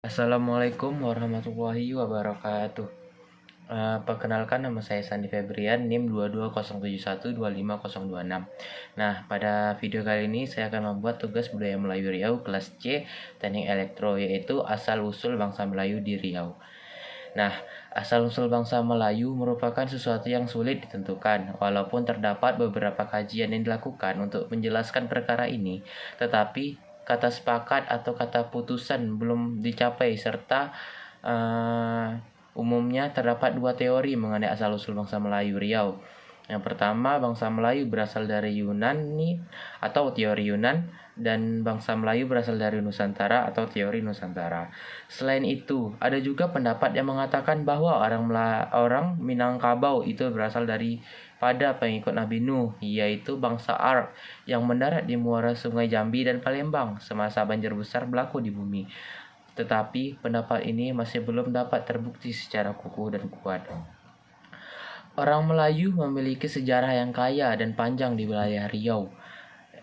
Assalamualaikum warahmatullahi wabarakatuh. Perkenalkan, nama saya Sandi Febrian, NIM 2207125026. Nah, pada video kali ini saya akan membuat tugas budaya Melayu Riau kelas C Teknik Elektro, yaitu asal-usul bangsa Melayu di Riau. Nah, asal-usul bangsa Melayu merupakan sesuatu yang sulit ditentukan, walaupun terdapat beberapa kajian yang dilakukan untuk menjelaskan perkara ini, tetapi kata sepakat atau kata putusan belum dicapai serta umumnya terdapat dua teori mengenai asal-usul bangsa Melayu Riau. Yang pertama, bangsa Melayu berasal dari Yunani atau teori Yunan, dan bangsa Melayu berasal dari Nusantara atau teori Nusantara. Selain itu, ada juga pendapat yang mengatakan bahwa orang Minangkabau itu berasal dari pada pengikut Nabi Nuh, yaitu bangsa Arab yang mendarat di muara Sungai Jambi dan Palembang semasa banjir besar berlaku di bumi. Tetapi pendapat ini masih belum dapat terbukti secara kukuh dan kuat. Orang Melayu memiliki sejarah yang kaya dan panjang di wilayah Riau,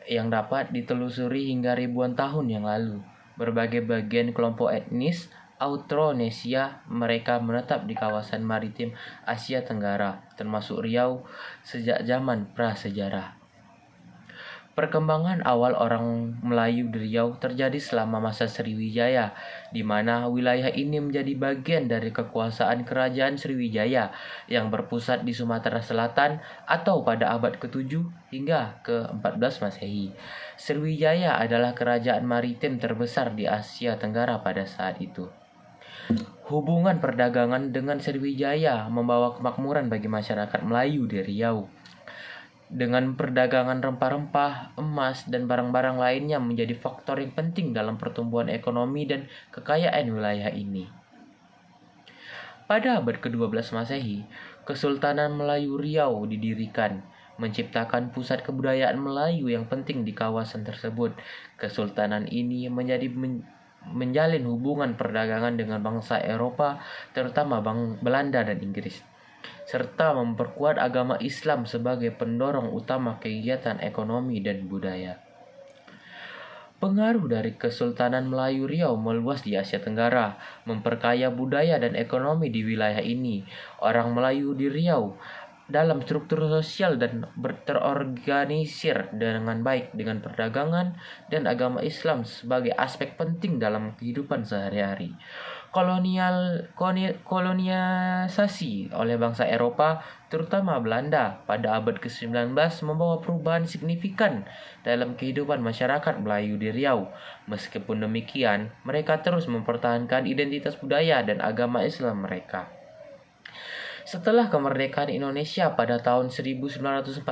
yang dapat ditelusuri hingga ribuan tahun yang lalu. Berbagai bagian kelompok etnis Austronesia mereka menetap di kawasan maritim Asia Tenggara, termasuk Riau, sejak zaman prasejarah. Perkembangan awal orang Melayu di Riau terjadi selama masa Sriwijaya, di mana wilayah ini menjadi bagian dari kekuasaan Kerajaan Sriwijaya yang berpusat di Sumatera Selatan atau pada abad ke-7 hingga ke-14 Masehi. Sriwijaya adalah kerajaan maritim terbesar di Asia Tenggara pada saat itu. Hubungan perdagangan dengan Sriwijaya membawa kemakmuran bagi masyarakat Melayu di Riau. Dengan perdagangan rempah-rempah, emas, dan barang-barang lainnya menjadi faktor yang penting dalam pertumbuhan ekonomi dan kekayaan wilayah ini. Pada abad ke-12 Masehi, Kesultanan Melayu Riau didirikan, menciptakan pusat kebudayaan Melayu yang penting di kawasan tersebut. Kesultanan ini menjalin hubungan perdagangan dengan bangsa Eropa, terutama Belanda dan Inggris, serta memperkuat agama Islam sebagai pendorong utama kegiatan ekonomi dan budaya. Pengaruh dari Kesultanan Melayu Riau meluas di Asia Tenggara, memperkaya budaya dan ekonomi di wilayah ini. Orang Melayu di Riau dalam struktur sosial dan terorganisir dengan baik dengan perdagangan dan agama Islam sebagai aspek penting dalam kehidupan sehari-hari. Kolonialisasi oleh bangsa Eropa, terutama Belanda, pada abad ke-19 membawa perubahan signifikan dalam kehidupan masyarakat Melayu di Riau. Meskipun demikian, mereka terus mempertahankan identitas budaya dan agama Islam mereka. Setelah kemerdekaan Indonesia pada tahun 1945,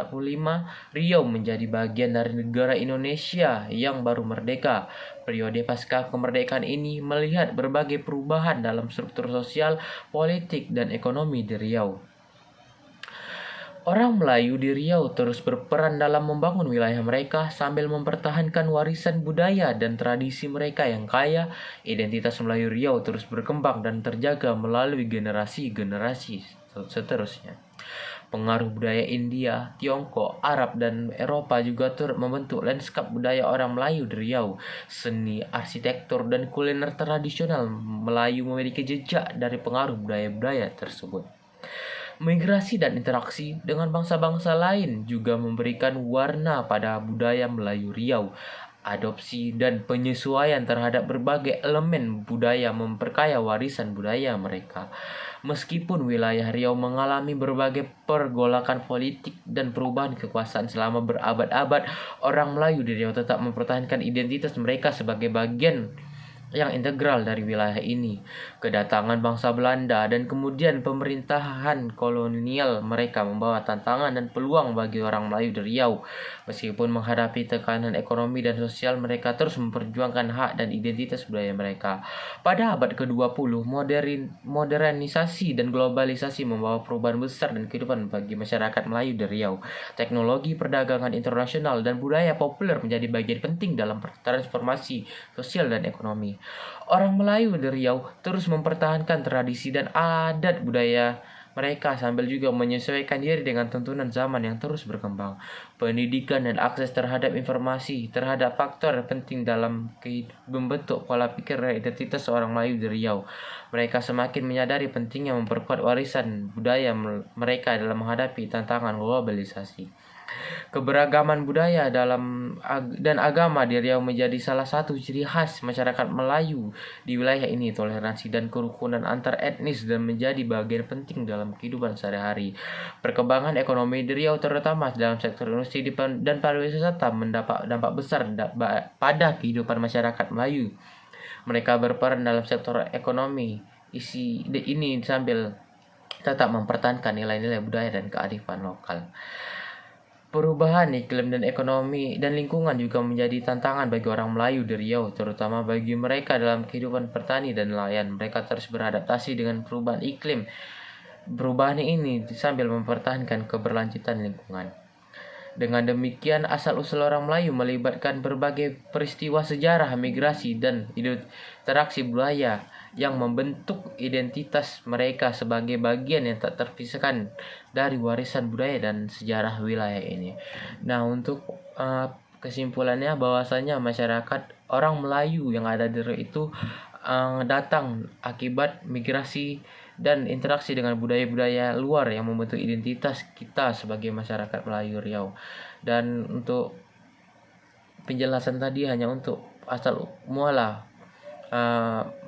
Riau menjadi bagian dari negara Indonesia yang baru merdeka. Periode pasca kemerdekaan ini melihat berbagai perubahan dalam struktur sosial, politik, dan ekonomi di Riau. Orang Melayu di Riau terus berperan dalam membangun wilayah mereka sambil mempertahankan warisan budaya dan tradisi mereka yang kaya. Identitas Melayu Riau terus berkembang dan terjaga melalui generasi-generasi seterusnya. Pengaruh budaya India, Tiongkok, Arab, dan Eropa juga turut membentuk lanskap budaya orang Melayu di Riau. Seni, arsitektur, dan kuliner tradisional Melayu memiliki jejak dari pengaruh budaya-budaya tersebut. Migrasi dan interaksi dengan bangsa-bangsa lain juga memberikan warna pada budaya Melayu Riau. Adopsi dan penyesuaian terhadap berbagai elemen budaya memperkaya warisan budaya mereka. Meskipun wilayah Riau mengalami berbagai pergolakan politik dan perubahan kekuasaan selama berabad-abad, orang Melayu di Riau tetap mempertahankan identitas mereka sebagai bagian yang integral dari wilayah ini. Kedatangan bangsa Belanda dan kemudian pemerintahan kolonial mereka membawa tantangan dan peluang bagi orang Melayu di Riau. Meskipun menghadapi tekanan ekonomi dan sosial, mereka terus memperjuangkan hak dan identitas budaya mereka. Pada abad ke-20, modernisasi dan globalisasi membawa perubahan besar dan kehidupan bagi masyarakat Melayu di Riau. Teknologi, perdagangan internasional, dan budaya populer menjadi bagian penting dalam transformasi sosial dan ekonomi. Orang Melayu di Riau terus mempertahankan tradisi dan adat budaya mereka sambil juga menyesuaikan diri dengan tuntunan zaman yang terus berkembang. Pendidikan dan akses terhadap informasi terhadap faktor penting dalam membentuk pola pikir dan identitas seorang Melayu di Riau. Mereka semakin menyadari pentingnya memperkuat warisan budaya mereka dalam menghadapi tantangan globalisasi. Keberagaman budaya dan agama di Riau menjadi salah satu ciri khas masyarakat Melayu di wilayah ini. Toleransi dan kerukunan antar etnis dan menjadi bagian penting dalam kehidupan sehari-hari. Perkembangan ekonomi di Riau terutama dalam sektor industri dan pariwisata mendapat dampak besar pada kehidupan masyarakat Melayu. Mereka berperan dalam sektor ekonomi ini sambil tetap mempertahankan nilai-nilai budaya dan kearifan lokal. Perubahan iklim dan ekonomi dan lingkungan juga menjadi tantangan bagi orang Melayu di Riau, terutama bagi mereka dalam kehidupan petani dan nelayan. Mereka terus beradaptasi dengan perubahan iklim. Perubahan ini sambil mempertahankan keberlanjutan lingkungan. Dengan demikian, asal-usul orang Melayu melibatkan berbagai peristiwa sejarah, migrasi, dan interaksi budaya yang membentuk identitas mereka sebagai bagian yang tak terpisahkan dari warisan budaya dan sejarah wilayah ini. Nah, untuk kesimpulannya bahwasanya masyarakat orang Melayu yang ada di Riau itu datang akibat migrasi dan interaksi dengan budaya-budaya luar yang membentuk identitas kita sebagai masyarakat Melayu Riau. Dan untuk penjelasan tadi hanya untuk asal mualah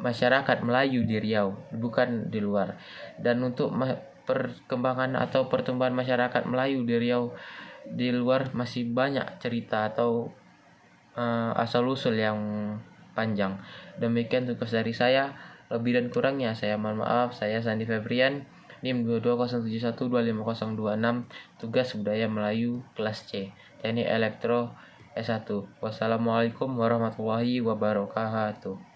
masyarakat Melayu di Riau, bukan di luar. Dan untuk perkembangan atau pertumbuhan masyarakat Melayu di Riau di luar masih banyak cerita atau asal-usul yang panjang. Demikian tugas dari saya. Lebih dan kurangnya saya mohon maaf. Saya Sandi Febrian, NIM 22071250026, tugas budaya Melayu kelas C, Teknik Elektro S1. Wassalamualaikum warahmatullahi wabarakatuh.